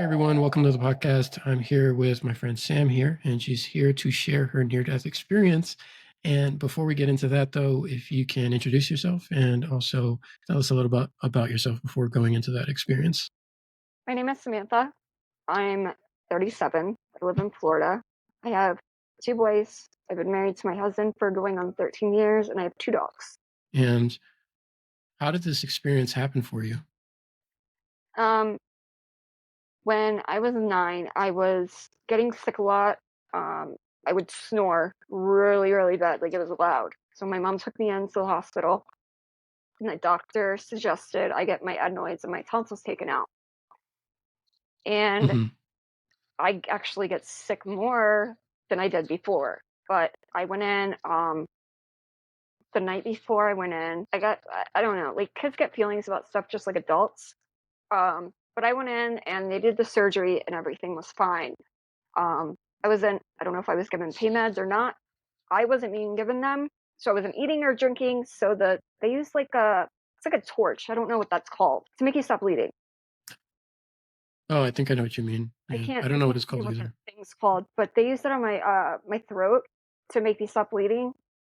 everyone. Welcome to the podcast. I'm here with my friend Sam here, and she's here to share her near-death experience. And before we get into that, though, if you can introduce yourself and also tell us a little bit about yourself before going into that experience. My name is Samantha. I'm 37. I live in Florida. I have two boys. I've been married to my husband for going on 13 years, and I have two dogs. And how did this experience happen for you? Um, when I was 9, I was getting sick a lot. I would snore really, really bad, like it was loud. So my mom took me into the hospital, and the doctor suggested I get my adenoids and my tonsils taken out. And Hmm. I actually get sick more than I did before. But I went in, the night before I went in, I don't know, like kids get feelings about stuff just like adults. But I went in and they did the surgery and everything was fine. I don't know if I was given pain meds or not. I wasn't being given them. So I wasn't eating or drinking. So they used it's like a torch. I don't know what that's called to make you stop bleeding. Oh, I think I know what you mean. Yeah, I don't I know what can't it's think called of what that either. thing's called, but they used it on my throat to make me stop bleeding.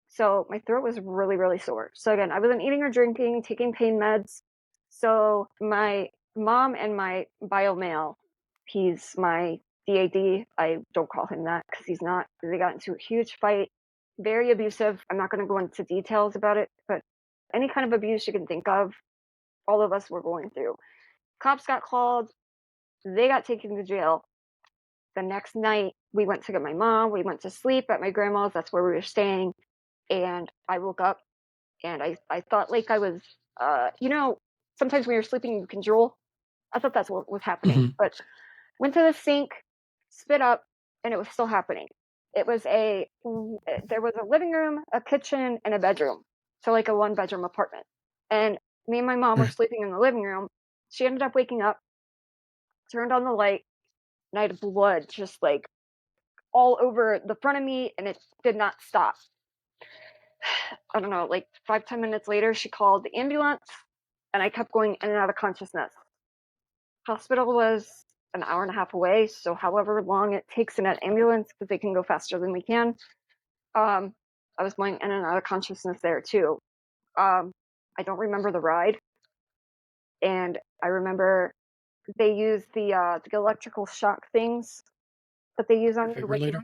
So my throat was really, really sore. So again, I wasn't eating or drinking, taking pain meds. So my mom and my bio male, he's my DAD. I don't call him that because he's not. They got into a huge fight, very abusive. I'm not going to go into details about it, but any kind of abuse you can think of, all of us were going through. Cops got called. They got taken to jail. The next night, we went to get my mom. We went to sleep at my grandma's. That's where we were staying. And I woke up and I thought like I was, sometimes when you're sleeping, you can drool. I thought that's what was happening. Hmm. But went to the sink, spit up, and it was still happening. There was a living room, a kitchen, and a bedroom. So like a one bedroom apartment. And me and my mom were Right. sleeping in the living room. She ended up waking up, turned on the light, and I had blood just like all over the front of me, and it did not stop. I don't know, like 5, 10 minutes later, she called the ambulance, and I kept going in and out of consciousness. Hospital was an hour and a half away, so however long it takes in an ambulance, because they can go faster than we can, um, I was going in and out of consciousness there too. I don't remember the ride, and I remember they used the electrical shock things that they use on you to wake you up. Defibrillator?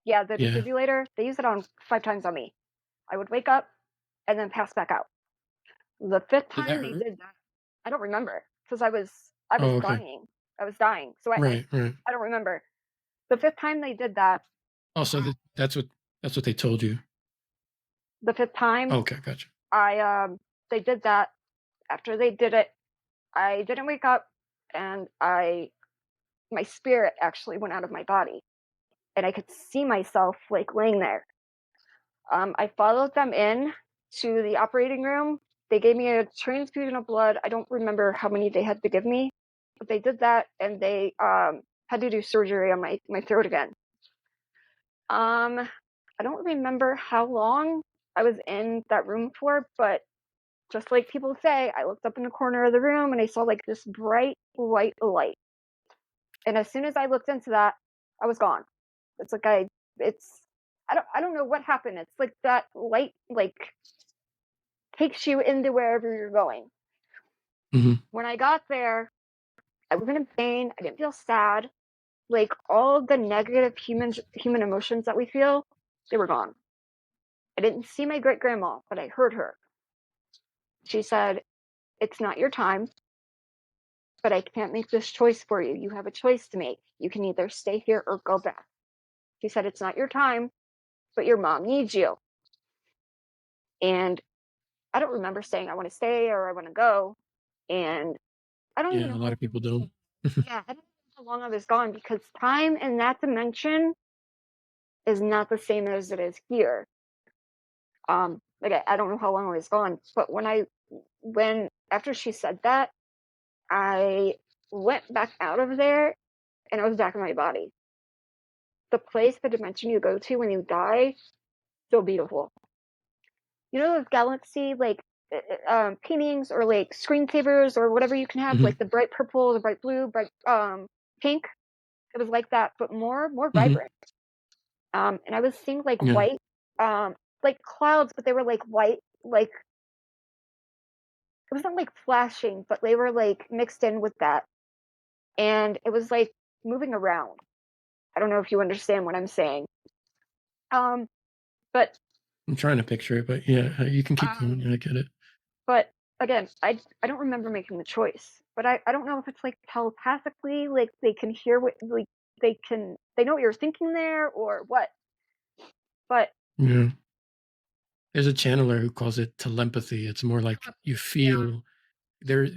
Yeah, the Yeah. defibrillator. They use it on 5 times on me. I would wake up and then pass back out. The fifth Did that time they hurt? did that, I don't remember because I was Oh, okay. dying. I was dying, so Right, right. I don't remember. The fifth time they did that, Also, that's what they told you. the fifth time Okay, gotcha. I they did that. After they did it, I didn't wake up, and I my spirit actually went out of my body, and I could see myself like laying there. I followed them in to the operating room. They gave me a transfusion of blood. I don't remember how many they had to give me, but they did that, and they had to do surgery on my throat again. I don't remember how long I was in that room for, but just like people say, I looked up in the corner of the room and I saw like this bright white light. And as soon as I looked into that, I was gone. It's like it's I don't know what happened. It's like that light like takes you into wherever you're going. Hmm. When I got there, I wasn't in pain. I didn't feel sad. Like all the negative human emotions that we feel, they were gone. I didn't see my great grandma, but I heard her. She said, "It's not your time, but I can't make this choice for you. You have a choice to make. You can either stay here or go back." She said, "It's not your time, but your mom needs you." And I don't remember saying I want to stay or I want to go. And I don't even Yeah, a know lot of people don't. I don't know how long I was gone because time in that dimension is not the same as it is here. I don't know how long I was gone, but when after she said that, I went back out of there and I was back in my body. The place, the dimension you go to when you die, so beautiful. You know those galaxy like paintings or like screensavers or whatever you can have, Hmm. like the bright purple, the bright blue, bright pink. It was like that, but more Mhm. vibrant. And I was seeing like Yeah. white, like clouds, but they were like white, like it wasn't like flashing, but they were like mixed in with that, and it was like moving around. I don't know if you understand what I'm saying. Um, but I'm trying to picture it, but yeah, you can keep going. um, Yeah, I get it. but again, I don't remember making the choice. But I don't know if it's like telepathically, like they can hear what like they know what you're thinking there or what. But Yeah. There's a channeler who calls it telepathy. It's more like you yeah. feel there.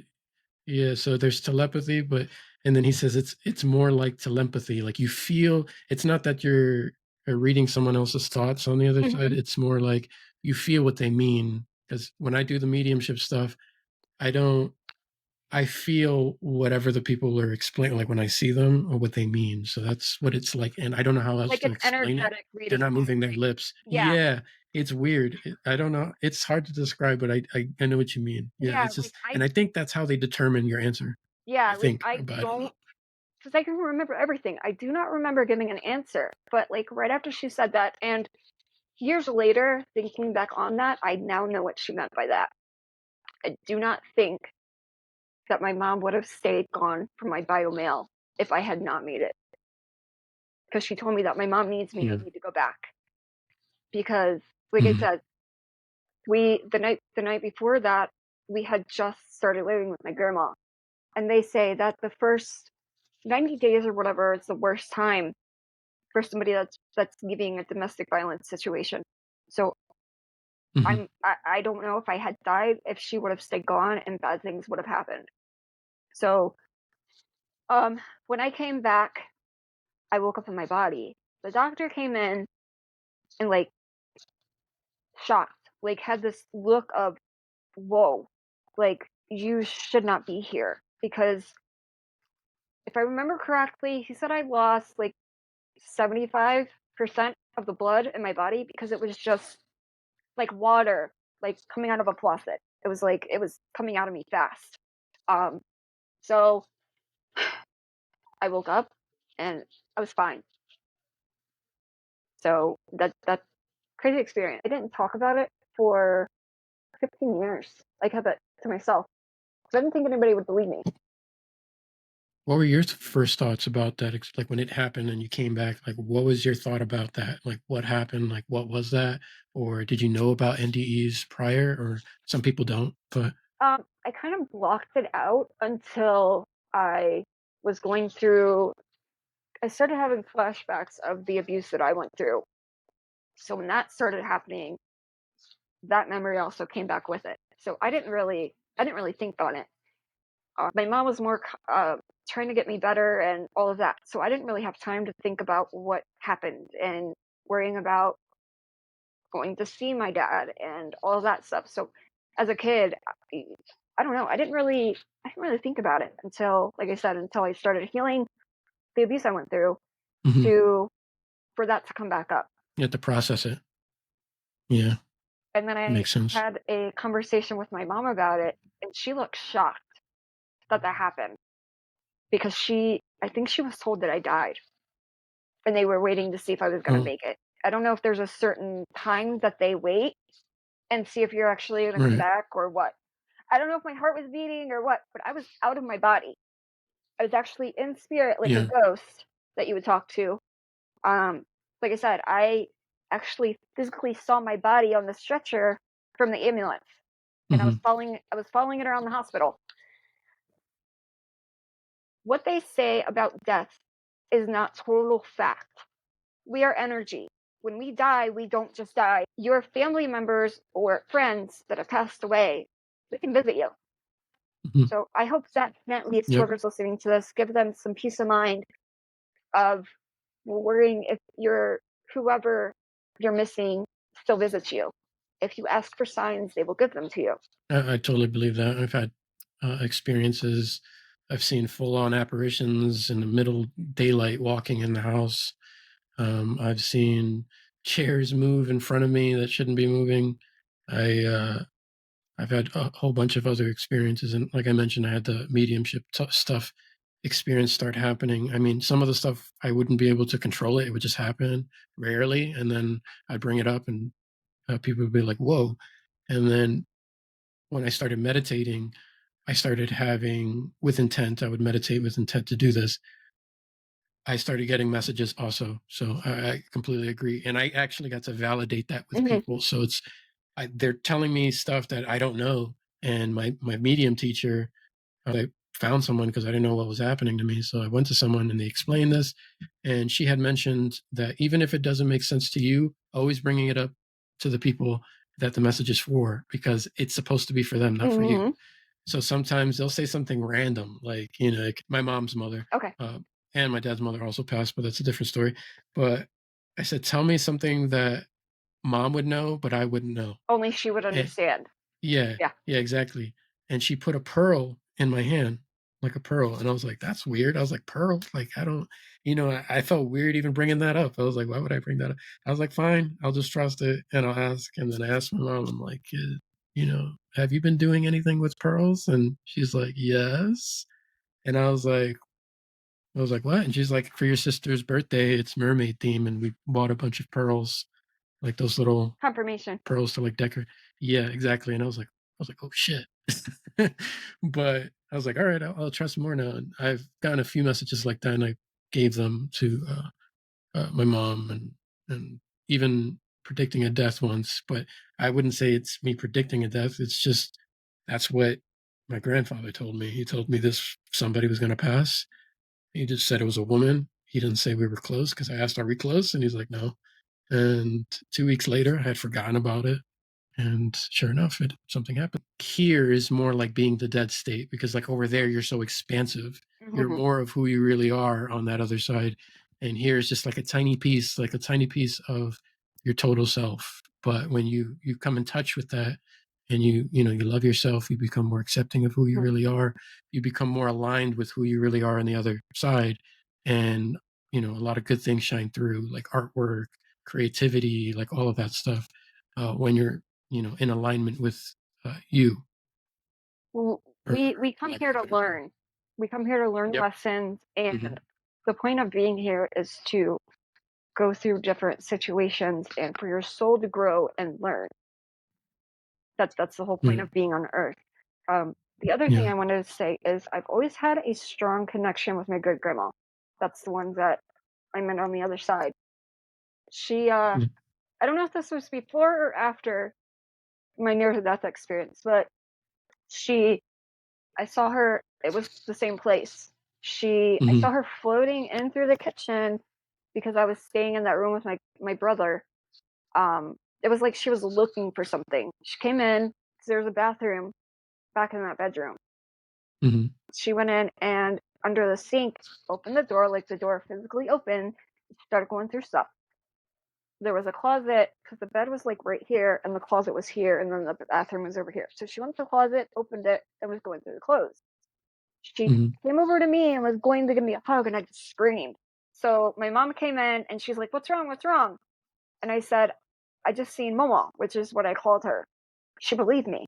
Yeah, so there's telepathy, but and then he says it's more like telepathy. Like you feel it's not that you're reading someone else's thoughts on the other side. Hmm. It's more like you feel what they mean. Because when I do the mediumship stuff, I don't I feel whatever the people are explaining, like when I see them or what they mean. So that's what it's like. And I don't know how else Like to it's explain it. energetic They're reading not kind of moving their thing. lips. Yeah. Yeah, it's weird. I don't know. It's hard to describe, but I know what you mean. Yeah, Yeah, it's like just, and I think that's how they determine your answer. I like think, I but I don't know. don't, because I can remember everything. I do not remember giving an answer, but like right after she said that, and years later, thinking back on that, I now know what she meant by that. I do not think that my mom would have stayed gone from my bio mail if I had not made it. Because she told me that my mom needs me, I Yeah. need to go back. Because, like I Hmm. said, the night before that, we had just started living with my grandma, and they say that the first 90 days or whatever is the worst time for somebody that's leaving a domestic violence situation. So Hmm. I don't know if I had died, if she would have stayed gone and bad things would have happened. So um when I came back, I woke up in my body. The doctor came in and like shocked, like had this look of whoa, like you should not be here because if I remember correctly, he said I lost like 75% of the blood in my body because it was just like water like coming out of a faucet. It was like it was coming out of me fast. Um, so I woke up and I was fine. So that's crazy experience. I didn't talk about it for 15 years. I kept it to myself because I didn't think anybody would believe me. What were your first thoughts about that? Like when it happened and you came back, like what was your thought about that? Like what happened? Like what was that? Or did you know about NDEs prior? Or some people don't, but I kind of blocked it out until I was going through. I started having flashbacks of the abuse that I went through. So when that started happening, that memory also came back with it. So I didn't really think on it. My mom was more trying to get me better and all of that. So I didn't really have time to think about what happened and worrying about going to see my dad and all of that stuff. So as a kid, I don't know. I didn't really think about it until, like I said, until I started healing the abuse I went through mhm, to for that to come back up. you have to process it. Yeah, And then that I makes sense. had a conversation with my mom about it, and she looked shocked that that happened because I think she was told that I died and they were waiting to see if I was going to Oh, make it. I don't know if there's a certain time that they wait and see if you're actually going to come right. back or what. I don't know if my heart was beating or what, but I was out of my body. I was actually in spirit, like a Yeah. ghost that you would talk to. Um, like I said, I actually physically saw my body on the stretcher from the ambulance, and Hmm. I was following it around the hospital. What they say about death is not total fact. We are energy. When we die, we don't just die. Your family members or friends that have passed away, they can visit you. Hmm. So I hope that at least Yep. whoever's listening to this, give them some peace of mind of worrying if whoever you're missing still visits you. If you ask for signs, they will give them to you. I totally believe that. I've had experiences. I've seen full on apparitions in the middle daylight walking in the house. I've seen chairs move in front of me that shouldn't be moving. I I've had a whole bunch of other experiences, and like I mentioned, I had the mediumship stuff. experience start happening. I mean, some of the stuff I wouldn't be able to control it. It would just happen rarely. And then I'd bring it up and people would be like, whoa. And then when I started meditating, I started having with intent, I would meditate with intent to do this. I started getting messages also. So I completely agree. And I actually got to validate that with Hmm. people. So they're telling me stuff that I don't know. And my medium teacher, I found someone because I didn't know what was happening to me. So I went to someone and they explained this. And she had mentioned that even if it doesn't make sense to you, always bringing it up to the people that the message is for, because it's supposed to be for them, not for you. Hmm. So sometimes they'll say something random, like, like my mom's mother Okay. uh, and my dad's mother also passed, but that's a different story. But I said, tell me something that mom would know, but I wouldn't know. Only she would And understand. yeah, Yeah. yeah, exactly. And she put a pearl in my hand, like a pearl. And I was like, that's weird. I was like, pearl? Like, I don't, I felt weird even bringing that up. I was like, why would I bring that up? I was like, fine, I'll just trust it and I'll ask. And then I asked my mom, I'm like, have you been doing anything with pearls? And she's like, yes. And I was like, what? And she's like, for your sister's birthday, it's mermaid theme. And we bought a bunch of pearls, like those little Confirmation. pearls to like decorate. Yeah, exactly. And I was like, oh shit. But I was like, all right, I'll trust more now. And I've gotten a few messages like that, and I gave them to my mom, and even predicting a death once. But I wouldn't say it's me predicting a death. It's just that's what my grandfather told me. He told me this somebody was going to pass. He just said it was a woman. He didn't say we were close because I asked, "Are we close?" And he's like, "No." And 2 weeks later, I had forgotten about it. And sure enough, something happened. Here is more like being the dead state because, like, over there, you're so expansive. You're Hmm. more of who you really are on that other side. And here is just like a tiny piece of your total self. But when you come in touch with that and you love yourself, you become more accepting of who you really are. You become more aligned with who you really are on the other side. And, a lot of good things shine through, like artwork, creativity, like all of that stuff. When you're in alignment with you, or We come lack of here a to better term. learn. We come here to learn Yep. lessons, Hmm. and the point of being here is to go through different situations and for your soul to grow and learn. That's the whole point Yeah. of being on Earth. The other thing Yeah. I wanted to say is I've always had a strong connection with my good grandma. That's the one that I met on the other side. She, Mm. I don't know if this was before or after my near to death experience, but she I saw her, it was the same place. I Mhm. saw her floating in through the kitchen because I was staying in that room with my brother. It was like she was looking for something. She came in because there was a bathroom back in that bedroom. Mhm. She went in and under the sink, opened the door, like the door physically opened, started going through stuff. There was a closet because the bed was like right here and the closet was here and then the bathroom was over here. So she went to the closet, opened it, and was going through the clothes. She Mhm. came over to me and was going to give me a hug, and I just screamed. So my mom came in and she's like, "What's wrong? What's wrong?" And I said, "I just seen Momo," which is what I called her. She believed me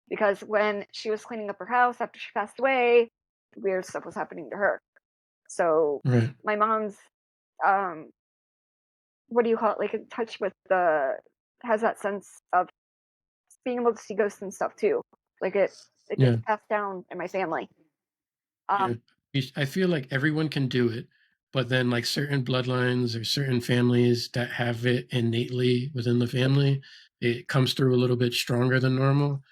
because when she was cleaning up her house after she passed away, weird stuff was happening to her. So Right. my mom's, um, what do you call it? Like in touch with the has that sense of being able to see ghosts and stuff too. Like it gets Yeah. passed down in my family. Yeah. Um, I feel like everyone can do it, but then like certain bloodlines or certain families that have it innately within the family, it comes through a little bit stronger than normal.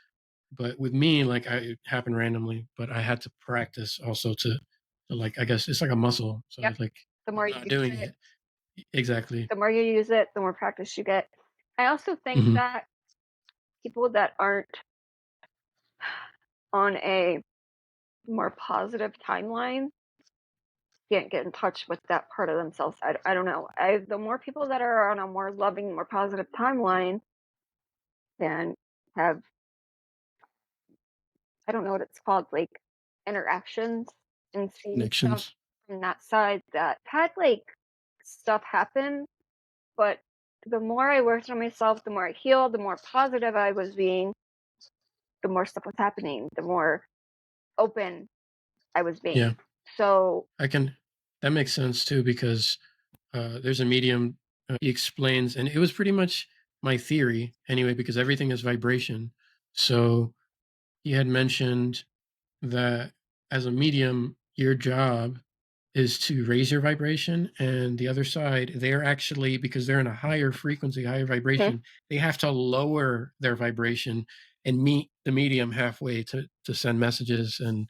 But with me, like it happened randomly, but I had to practice also to like I guess it's like a muscle. So I yep. was like The more I'm you not use doing it, it. Exactly. the more you use it, the more practice you get. I also think Hmm. that people that aren't on a more positive timeline can't get in touch with that part of themselves. I don't know. The more people that are on a more loving, more positive timeline can have, I don't know what it's called, like interactions and see stuff Connections. from that side that had like stuff happen. But the more I worked on myself, the more I healed, the more positive I was being, the more stuff was happening, the more open. I was being. Yeah. So I can that makes sense too because there's a medium he explains and it was pretty much my theory anyway because everything is vibration. So he had mentioned that as a medium, your job is to raise your vibration, and the other side, they're actually because they're in a higher frequency, higher mhm, vibration, they have to lower their vibration and meet the medium halfway to send messages and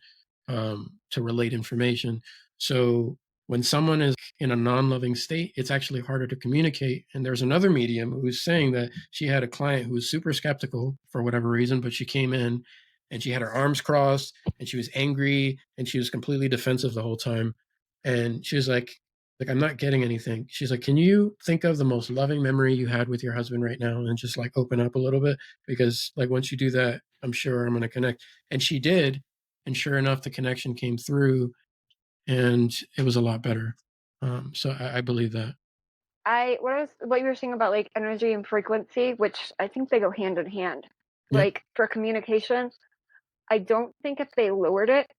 to relate information. So when someone is in a non-loving state, it's actually harder to communicate. And there's another medium who's saying that she had a client who was super skeptical for whatever reason, but she came in and she had her arms crossed and she was angry and she was completely defensive the whole time. And she was like, I'm not getting anything. She's like, can you think of the most loving memory you had with your husband right now and just like open up a little bit? Because like once you do that, I'm sure I'm going to connect. And she did. And sure enough, the connection came through and it was a lot better. So I believe that. what you were saying about like energy and frequency, which I think they go hand in hand. Yeah. Like for communication, I don't think if they lowered it,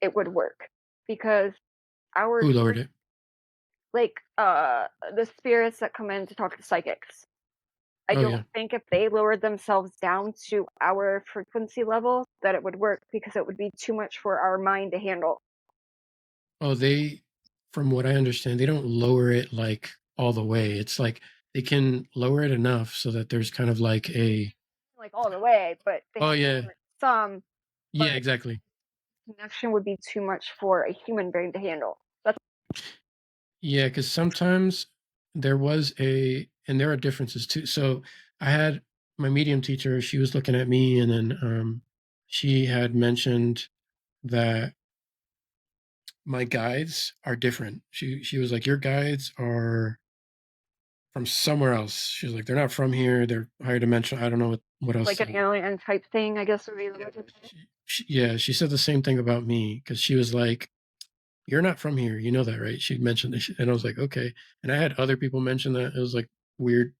it would work because our Who lowered it? like the spirits that come in to talk to psychics. I Oh, don't yeah. think if they lowered themselves down to our frequency level that it would work because it would be too much for our mind to handle. Oh, from what I understand, they don't lower it like all the way. It's like they can lower it enough so that there's kind of like a, Like all the way, but they oh, have to yeah. lower it some, Yeah, but exactly. connection would be too much for a human brain to handle. That's Yeah, because sometimes and there are differences too. So I had my medium teacher, she was looking at me, and then she had mentioned that my guides are different. She was like, your guides are from somewhere else. She was like, they're not from here. They're higher dimensional. I don't know what else like an to. alien type thing, I guess would be the way to say it. Yeah, she said the same thing about me because she was like, you're not from here. You know that, right? She mentioned this. And I was like, okay. And I had other people mention that. It was like weird.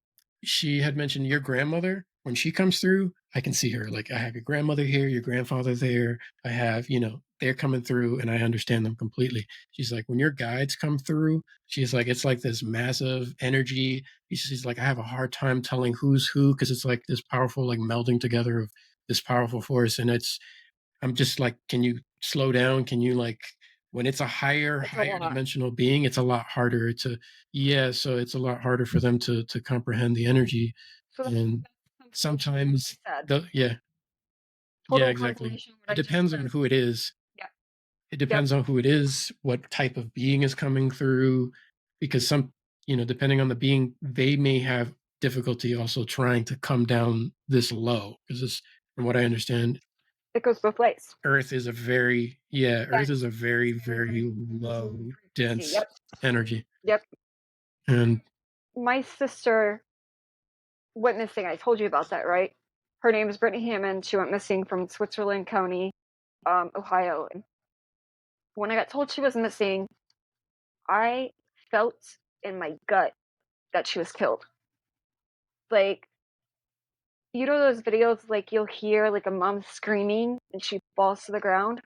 She had mentioned your grandmother. When she comes through, I can see her. Like, I have your grandmother here, your grandfather there. I have, they're coming through and I understand them completely. She's like, when your guides come through, she's like, it's like this massive energy. She's like, I have a hard time telling who's who because it's like this powerful, like melding together of this powerful force. And I'm just like, can you slow down? Can you like when it's a It's a higher lot. dimensional being, it's a lot harder to yeah, so it's a lot harder for them to comprehend the energy. So And that's confirmation of what sometimes I said. yeah, Total exactly. confirmation of what It I just depends on said. who it is. Yeah. It Yep. depends on who it is, what type of being is coming through, because depending on the being, they may have difficulty also trying to come down this low. Because this, from what I understand, It goes both ways. Earth is Dense. a very, Very very low low, frequency. dense Yep. energy. Yep. And My sister went missing. I told you about that, right? Her name is Brittany Hammond. She went missing from Switzerland County, Ohio. And when I got told she was missing, I felt in my gut that she was killed. Like, you know those videos like you'll hear like a mom screaming and she falls to the ground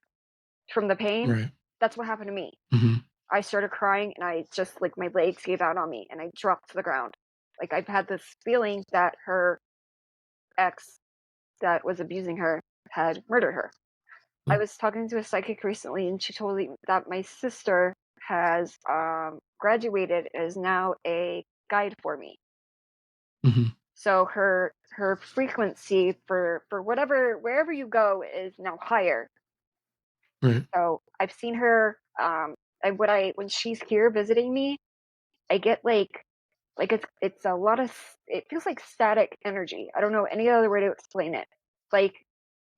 from the pain? right. That's what happened to me. Hmm. I started crying and I just like my legs gave out on me and I dropped to the ground. Like I've had this feeling that her ex that was abusing her had murdered her. I was talking to a psychic recently and she told me that my sister has graduated and is now a guide for me. Hmm. So her frequency for whatever wherever you go is now higher. Right. So I've seen her when she's here visiting me, I get like it's a lot of it feels like static energy. I don't know any other way to explain it. Like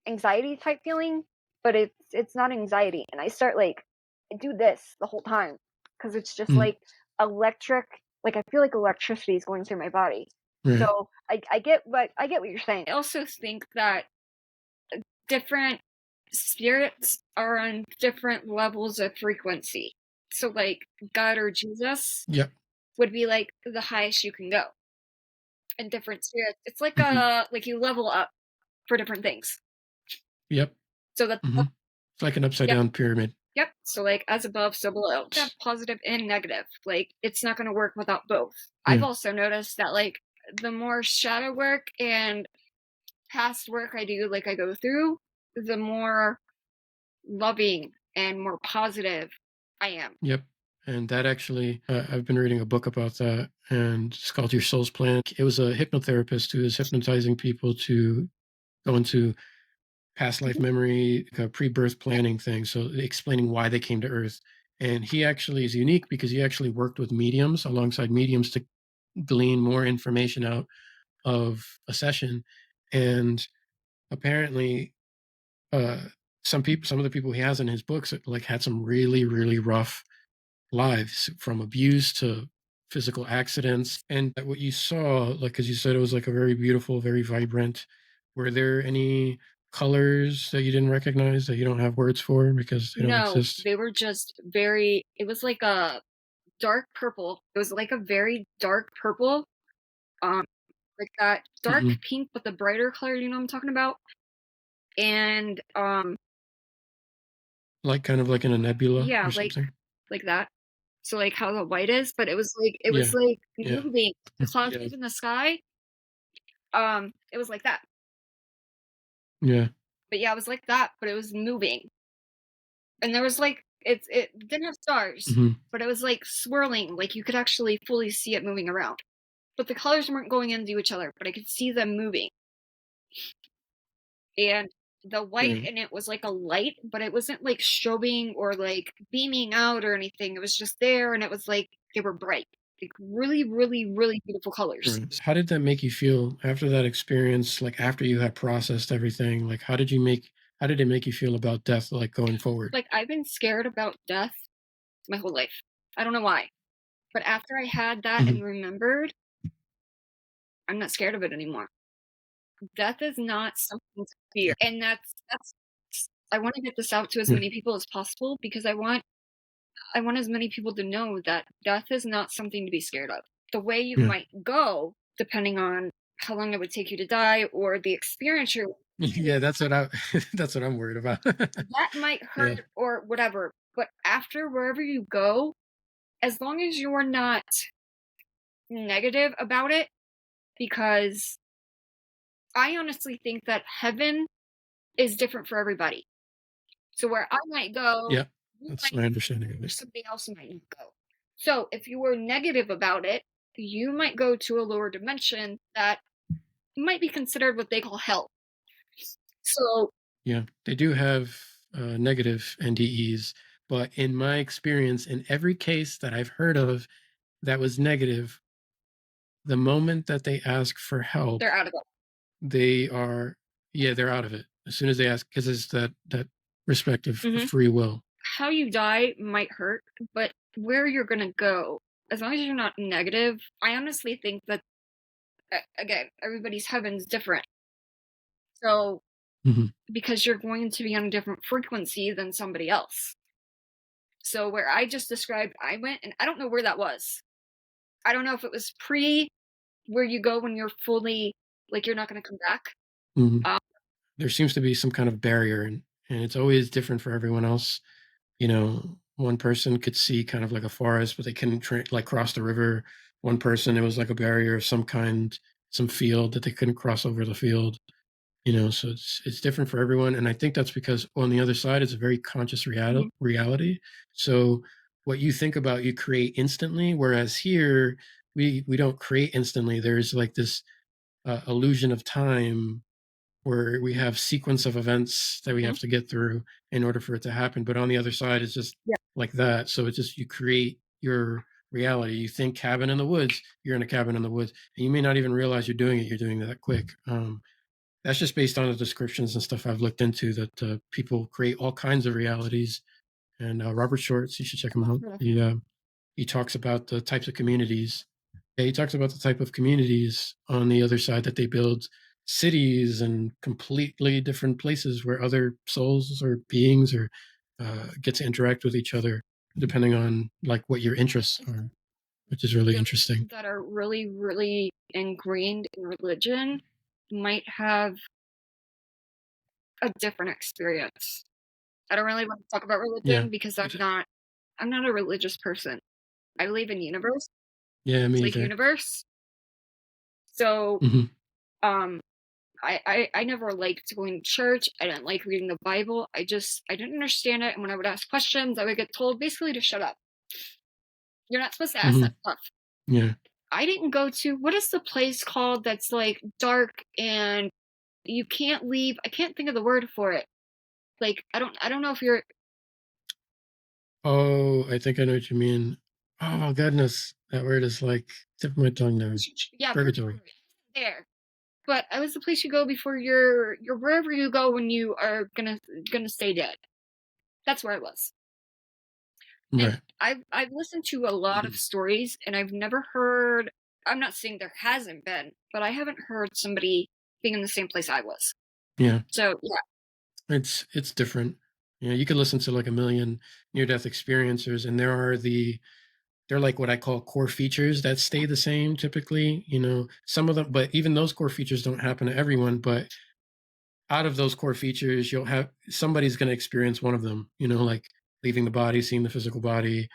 anxiety type feeling, but it's not anxiety. And I start like I do this the whole time because it's just Mm, like electric. Like I feel like electricity is going through my body. right. So I get what you're saying. I also think that different spirits are on different levels of frequency. So like God or Jesus Yep. would be like the highest you can go. And different spirits. It's like Hmm. like you level up for different things. Yep. So that's Hmm. It's like an upside yep, down pyramid. Yep. So like as above, so below. Have positive and negative. Like it's not going to work without both. I've Yeah. also noticed that like the more shadow work and past work I do, like I go through, the more loving and more positive I am. Yep. And that actually, I've been reading a book about that, and it's called Your Soul's Plan. It was a hypnotherapist who is hypnotizing people to go into past life Mhm. memory, like a pre-birth Yeah. planning thing. So explaining why they came to Earth. And he actually is unique because he actually worked with mediums alongside mediums to glean more information out of a session. And apparently, uh, some of the people he has in his books like had some really, really rough lives, from abuse to physical accidents. And what you saw, like, because you said it was like a very beautiful, very vibrant, were there any colors that you didn't recognize that you don't have words for because they don't No, exist? they were just very, it was like a dark purple. It was like a very dark purple. Um, like that dark Hmm. pink, but the brighter color, you know what I'm talking about? And Like kind of like in a nebula yeah, or something. like that. So like how the white is, but it was Yeah. like Yeah. moving. The clouds Yeah. up in the sky. It was like that. Yeah. But yeah, it was like that, but it was moving. And there was like it didn't have stars, Hmm. but it was like swirling, like you could actually fully see it moving around. But the colors weren't going into each other, but I could see them moving. And the white Yeah. in it was like a light, but it wasn't like strobing or like beaming out or anything. It was just there and it was like they were bright. Like really, really, really beautiful colors. Right. How did that make you feel after that experience? Like after you had processed everything, like how did it make you feel about death, like going forward? Like I've been scared about death my whole life. I don't know why. But after I had that Hmm. and remembered, I'm not scared of it anymore. Death is not something to fear. And that's I want to get this out to as Yeah. many people as possible because I want as many people to know that death is not something to be scared of. The way you Yeah. might go, depending on how long it would take you to die or the experience you're Yeah, that's what I that's what I'm worried about. that might Yeah. hurt or whatever. But after wherever you go, as long as you're not negative about it, because I honestly think that heaven is different for everybody. So where I might go, Yeah. you That's might my understanding of or it. somebody else might not go. So if you were negative about it, you might go to a lower dimension that might be considered what they call hell. So Yeah. They do have negative NDEs, but in my experience, in every case that I've heard of that was negative, the moment that they ask for help, they're out of it. they are, yeah, they're out of it as soon as they ask, because it's that respect of Mhm. free will. How you die might hurt, but where you're gonna go, as long as you're not negative, I honestly think that again, everybody's heaven's different. So Hmm. because you're going to be on a different frequency than somebody else. So where I just described, I went and I don't know where that was. I don't know if it was pre where you go when you're fully like you're not going to come back. Hmm. Um, There seems to be some kind of barrier, and it's always different for everyone else. You know, one person could see kind of like a forest, but they couldn't like cross the river. One person, it was like a barrier of some kind, some field that they couldn't cross over the field. You know, so it's different for everyone, and I think that's because on the other side, it's a very conscious mhm, reality. So what you think about, you create instantly, whereas here we don't create instantly. There's like this illusion of time where we have sequence of events that we mhm. have to get through in order for it to happen. But on the other side, it's just Yeah. like that. So it's just you create your reality. You think cabin in the woods, you're in a cabin in the woods, and you may not even realize you're doing it. You're doing it that quick. That's just based on the descriptions and stuff I've looked into. That people create all kinds of realities. And Robert Shorts, you should check him out. He talks about the types of communities. Yeah, he talks about the type of communities on the other side that they build cities and completely different places where other souls or beings or get to interact with each other depending on like what your interests are, which is really Those interesting. that are really, really ingrained in religion might have a different experience. I don't really want to talk about Yeah. religion because Which I'm not a religious person. I believe in universe, yeah, me like either. universe. So, Mhm, um, I never liked going to church. I didn't like reading the Bible. I didn't understand it. And when I would ask questions, I would get told basically to shut up. You're not supposed to ask that mhm, stuff. yeah. I didn't go to what is the place called that's like dark and you can't leave. I can't think of the word for it. Like I don't know if you're Oh, I think I know what you mean. Oh goodness, that word is like tip of my tongue now. yeah, Purgatory. purgatory. There. But I was the place you go before you're wherever you go when you are gonna stay dead. That's where I was. And Right. I've listened to a lot of Mhm. stories and I've never heard I'm not saying there hasn't been, but I haven't heard somebody being in the same place I was. Yeah. So yeah, It's different. You know, you could listen to like a million near death experiencers, and they're like what I call core features that stay the same typically. You know, some of them, but even those core features don't happen to everyone. But out of those core features, you'll have somebody's going to experience one of them, you know, like leaving the body, seeing the physical body,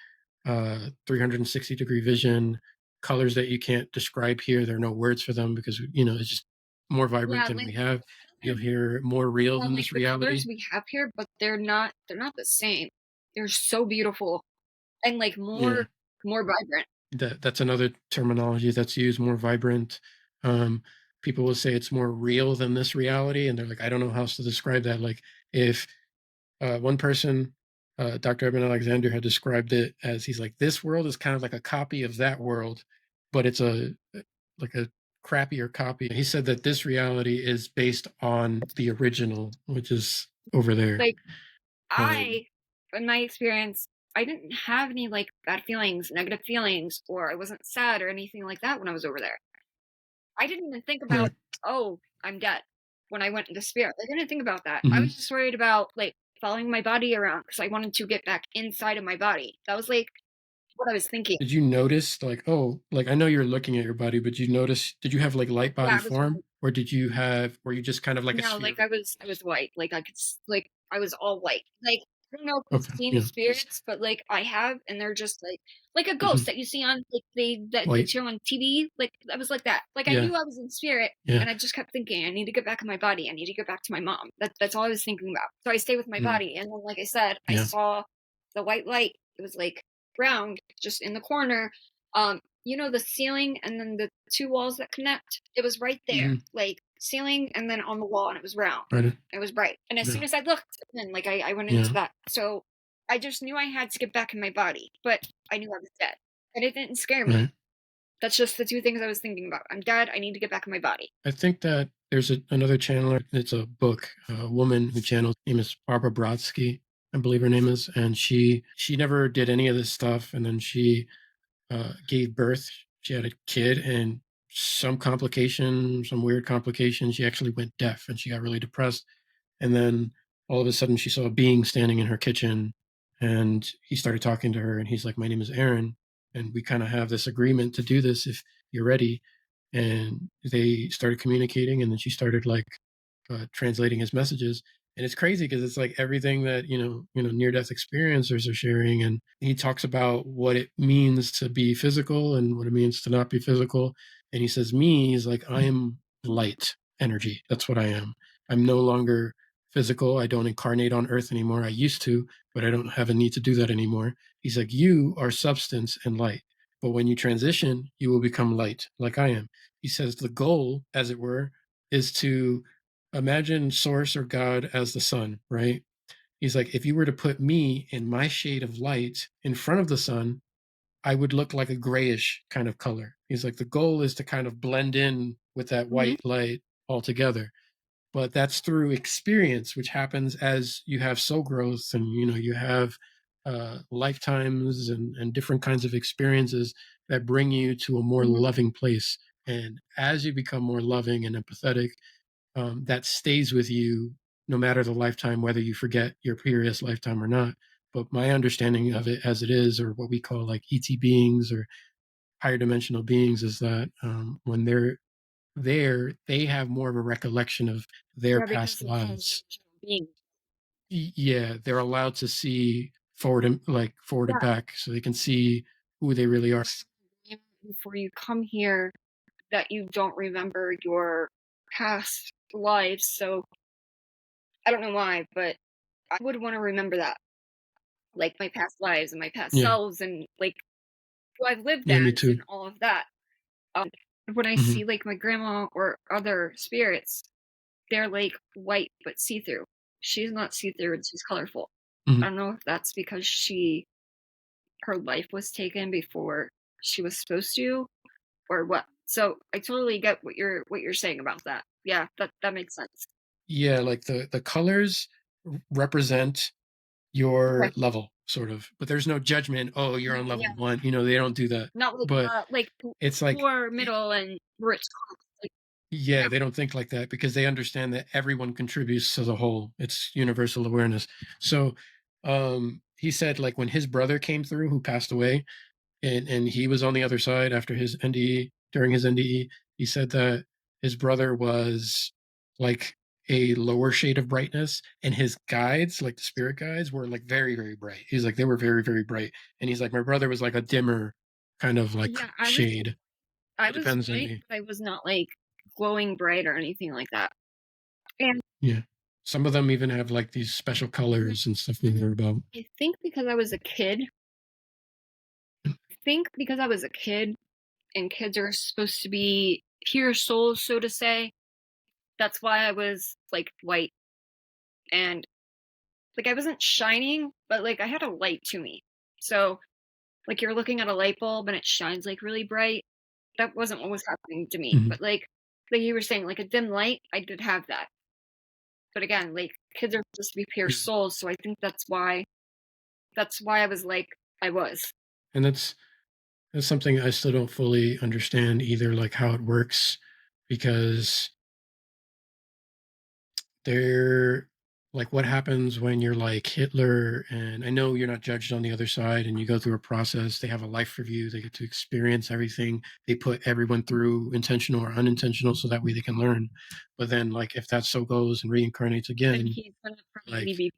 360-degree vision, colors that you can't describe here. There are no words for them because, you know, it's just more vibrant yeah, than like we have. You'll hear more real well, than like this the colors reality. we have here, but they're not the same. They're so beautiful and like Yeah. more vibrant. That's another terminology that's used, more vibrant. Um, People will say it's more real than this reality. And they're like, I don't know how else to describe that. Like if one person, Dr. Eben Alexander, had described it as he's like, this world is kind of like a copy of that world, but it's like a crappier copy. He said that this reality is based on the original, which is over there. Like Um, I in my experience, I didn't have any like bad feelings, negative feelings, or I wasn't sad or anything like that when I was over there. I didn't even think about, right. "Oh, I'm dead," when I went into spirit. I didn't think about that. I Mhm. was just worried about, like, following my body around because I wanted to get back inside of my body. That was, like, what I was thinking. Did you notice, like, oh, like I know you're looking at your body, but did you have like light Yeah, body I was form, or were you just kind of like a no, like, sphere? I was white, like, I could s like, I was all white. Like, I don't know if you've Okay, seen yeah, just spirits, but, like, I have, and they're just like a ghost mhm, that you see on, like, they white. show on TV, like, I was like that. Like, I Yeah, knew I was in spirit, yeah, and I just kept thinking, "I need to get back in my body, I need to get back to my mom." That's all I was thinking about. So I stayed with my mm, body, and then, like I said, I yeah, saw the white light. It was, like, round, just in the corner. You know, the ceiling and then the 2 walls that connect? It was right there, hmm, like, ceiling and then on the wall, and it was round. right, It was bright, and as yeah, soon as I looked, then, like, I went into yeah, that. So, I just knew I had to get back in my body, but I knew I was dead, and it didn't scare me. right. That's just the 2 things I was thinking about. I'm dead, I need to get back in my body. I think that there's another channeler. It's a book, a woman who channels. Her name is Barbara Brodsky, I believe her name is, and she never did any of this stuff, and then she gave birth. She had a kid, and some weird complication. She actually went deaf, and she got really depressed. And then all of a sudden, she saw a being standing in her kitchen, and he started talking to her. And he's like, "My name is Aaron, and we kind of have this agreement to do this if you're ready." And they started communicating, and then she started like translating his messages. And it's crazy because it's like everything that near death experiencers are sharing, and he talks about what it means to be physical and what it means to not be physical. And he says, "Me is like I am light energy. That's what I am. I'm no longer physical. I don't incarnate on Earth anymore. I used to, but I don't have a need to do that anymore." He's like, "You are substance and light." But when you transition, you will become light, like I am. He says the goal, as it were, is to imagine source or God as the sun, right? He's like, if you were to put me in my shade of light in front of the sun, I would look like a grayish kind of color. He's like, the goal is to kind of blend in with that Mhm, white light altogether. But that's through experience, which happens as you have soul growth and you have lifetimes and different kinds of experiences that bring you to a more mhm, loving place. And as you become more loving and empathetic, that stays with you no matter the lifetime, whether you forget your previous lifetime or not. But my understanding of it as it is, or what we call like ET beings or higher dimensional beings, is that when they're there, they have more of a recollection of their yeah, past because they're higher lives. dimensional beings. Yeah, they're allowed to see forward and like forward and Yeah. back, so they can see who they really are. Before you come here that you don't remember your past lives. So I don't know why, but I would want to remember that, like my past lives and my past Yeah, selves and like who I've lived yeah, me as too. and all of that. Um, when I Hmm. see like my grandma or other spirits, they're like white but see through. She's not see through and she's colorful. I Hmm. don't know if that's because her life was taken before she was supposed to or what. So I totally get what you're saying about that. Yeah, that makes sense. Yeah, like the colors represent Okay. your level, sort of, but there's no judgment. Oh, you're on level Yeah. one. They don't do that. Not like But it's like, poor, middle, and rich. Like yeah, yeah, they don't think like that because they understand that everyone contributes to the whole. It's universal awareness. So, he said like when his brother came through, who passed away, and he was on the other side after his NDE. During his NDE, he said that his brother was like a lower shade of brightness, and his guides, like the spirit guides, were like very, very bright. He's like they were very, very bright, and he's like my brother was like a dimmer kind of like yeah. shade. I It was depends on white, the. but I was not like glowing bright or anything like that. And Yeah. Some of them even have like these special yeah, colors and stuff we hear about. I think because I was a kid. I think because I was a kid, and kids are supposed to be pure souls, so to say. That's why I was like white and like I wasn't shining, but like I had a light to me. So like you're looking at a light bulb and it shines like really bright. That wasn't what was happening to me. Mhm. But like you were saying, like a dim light, I did have that. But again, like kids are supposed to be pure Yeah. souls, so I think that's why I was like I was. And that's something I still don't fully understand either, like how it works, because they're like what happens when you're like Hitler, and I know you're not judged on the other side and you go through a process, they have a life review, they get to experience everything, they put everyone through intentional or unintentional so that way they can learn. But then like if that so goes and reincarnates Then again, he's gonna like probably be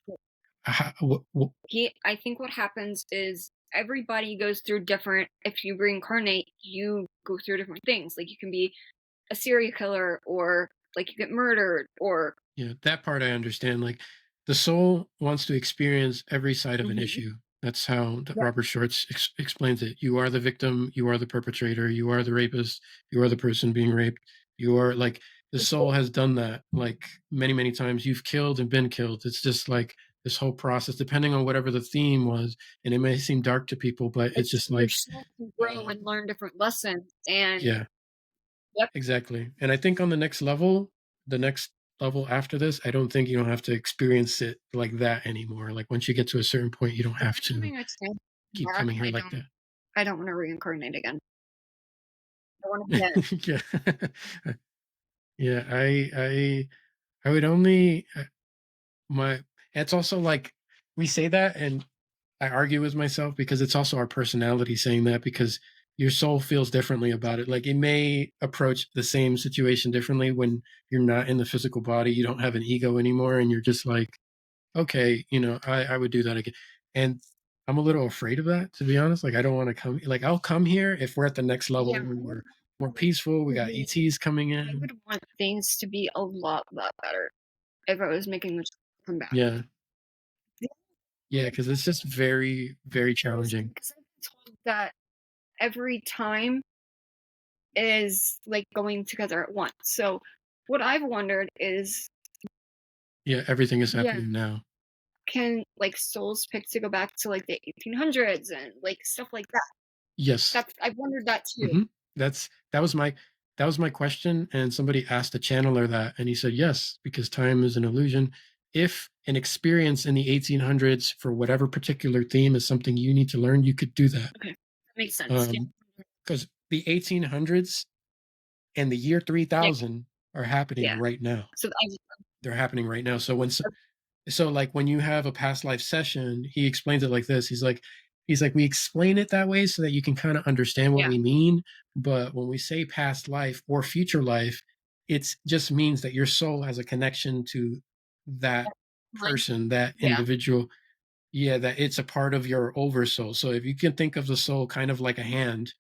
he I think what happens is everybody goes through different if you reincarnate, you go through different things. Like you can be a serial killer or like you get murdered or yeah, that part I understand. Like the soul wants to experience every side of an mhm, issue. That's how yeah, Robert Schwartz explains it. You are the victim, you are the perpetrator, you are the rapist, you are the person being raped. You are like the soul has done that like many, many times. You've killed and been killed. It's just like this whole process, depending on whatever the theme was. And it may seem dark to people, but it's it's just your like, soul can grow and learn different lessons and yeah, yep, exactly. And I think on the next level after this, I don't think you don't have to experience it like that anymore. Like once you get to a certain point, you don't if have I'm to having a chance keep back, coming here like that. I don't want to reincarnate again. I want to get Yeah. Yeah, I would only my it's also like we say that and I argue with myself because it's also our personality saying that because your soul feels differently about it. Like it may approach the same situation differently when you're not in the physical body, you don't have an ego anymore, and you're just like, okay, I would do that again. And I'm a little afraid of that, to be honest. Like I don't want to come like I'll come here if we're at the next yeah, level when we're more peaceful. We got ETs coming I in. would want things to be a lot better if I was making the come back. Yeah. The Yeah, because it's just very, very only is challenging. because I've been told that every time is like going together at once. So what I've wondered is, Yeah, everything is yeah, happening now. can like souls pick to go back to like the 1800s and like stuff like that? Yes. That's I've wondered that too. Mhm. That's that was my question, and somebody asked a channeler that, and he said, "Yes, because time is an illusion. If an experience in the 1800s for whatever particular theme is something you need to learn, you could do that." Okay, that makes sense. Yeah, Because the 1800s and the year yeah, 3000 are happening yeah. right now. So They're happening right now. So like when you have a past life session, he explains it like this. He's like we explain it that way so that you can kind of understand what yeah, we mean, but when we say past life or future life, it just means that your soul has a connection to that Like, person, that yeah. individual, yeah, that it's a part of your oversoul. So if you can think of the soul kind of like a hand,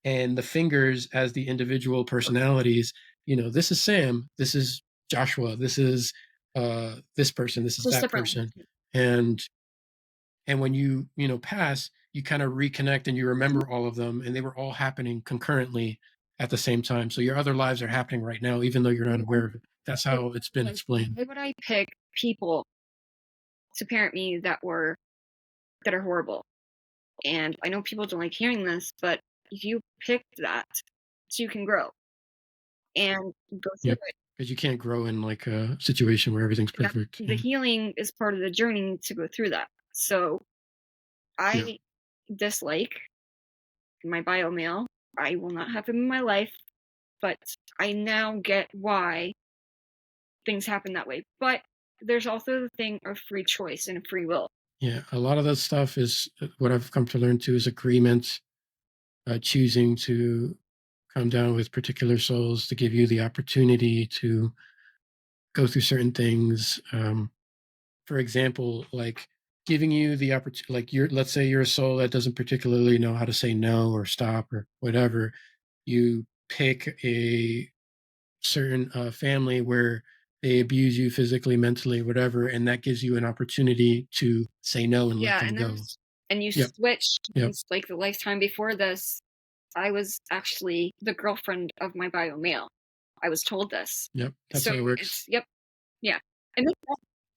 and the fingers as the individual personalities, this is Sam, this is Joshua, this is this person, this is Just that different. person. And when you pass, you kind of reconnect and you remember all of them, and they were all happening concurrently at the same time. So your other lives are happening right now, even though you're not aware of it. That's how it's been Like, explained. why would I pick people to parent me that are horrible? And I know people don't like hearing this, but you picked that so you can grow and go through Yep. it. Because you can't grow in like a situation where everything's That perfect. the Yeah. healing is part of the journey to go through that. So Yeah. I dislike my bio male. I will not have him in my life, but I now get why things happen that way. But there's also the thing of free choice and free will. Yeah. A lot of that stuff is what I've come to learn too is agreement, choosing to come down with particular souls to give you the opportunity to go through certain things. For example, like giving you the opportunity, like let's say you're a soul that doesn't particularly know how to say no or stop or whatever. You pick a certain family where they abuse you physically, mentally, whatever, and that gives you an opportunity to say no and let Yeah, them and go. you Yep. switch. Yep. It's like the lifetime before this, I was actually the girlfriend of my bio male. I was told this. Yep. That's So how it works. it's yep, yeah. And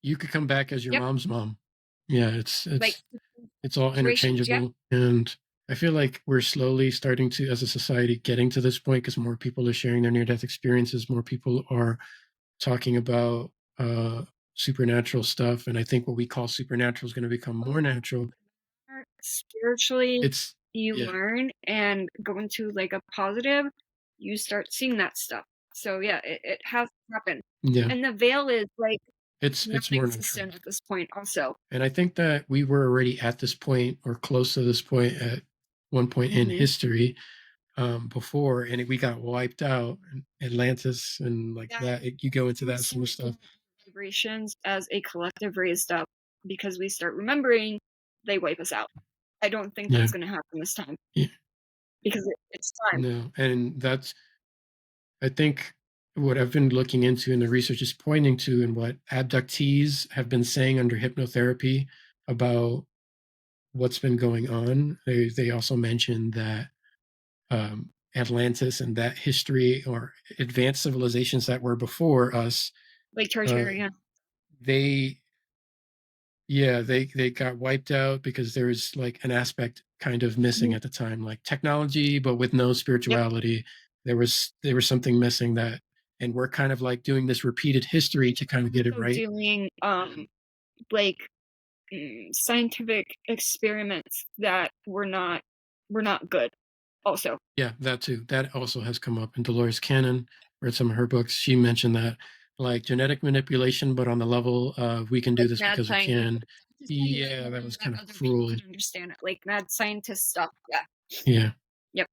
You could come back as your yep, mom's mom. Yeah, like it's all situations, yep. interchangeable, and I feel like we're slowly starting to, as a society, getting to this point because more people are sharing their near-death experiences, more people are talking about supernatural stuff, and I think what we call supernatural is going to become more natural. Spiritually, It's you yeah, learn and go into like a positive, you start seeing that stuff. So yeah, it has happened. yeah, And the veil is like it's more natural, non-existent at this point also. and I think that we were already at this point or close to this point at one point in Mhm. history before, and we got wiped out, and Atlantis and like Yeah, that. You go into we that sort of start stuff. getting vibrations as a collective raised up because we start remembering they wipe us out. I don't think Yeah, that's gonna happen this time yeah, because it's time. no, and that's I think what I've been looking into and the research is pointing to, and what abductees have been saying under hypnotherapy about what's been going on. They also mentioned that Atlantis and that history or advanced civilizations that were before us, Like uh, tertiary, yeah. they yeah, they got wiped out because there was like an aspect kind of missing Mhm. at the time, like technology, but with no Yep. spirituality. There was something missing that, and we're kind of like doing this repeated history to kind of get it Also right. doing like scientific experiments that were not good also. Yeah, that too. That also has come up. And Dolores Cannon, read some of her books. She mentioned that like genetic manipulation, but on the level of we can do Like this mad because we scientist, can. just in like Yeah, that ways was that kind of other people cruel. can understand it, like mad scientist stuff. Yeah. Yeah, Yep.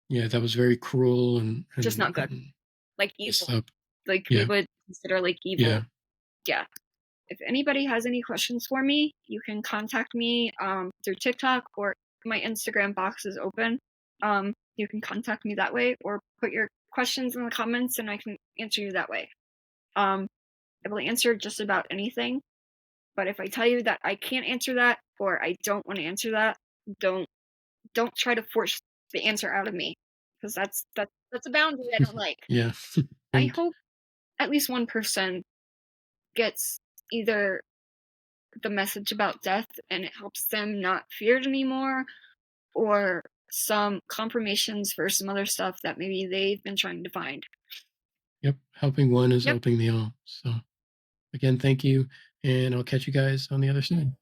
yeah, that was very cruel and Just not good. Like messed evil. up. Like we Yeah, would consider like evil. yeah. Yeah. If anybody has any questions for me, you can contact me through TikTok, or my Instagram box is open. You can contact me that way or put your questions in the comments and I can answer you that way. Um, I will answer just about anything. But if I tell you that I can't answer that or I don't want to answer that, don't don't try to force the answer out of me because that's a boundary I don't like. Yeah. I And hope at least one person gets either the message about death and it helps them not fear it anymore, or some confirmations for some other stuff that maybe they've been trying to find. yep, helping one is Yep. helping the all. So again, thank you, and I'll catch you guys on the other side.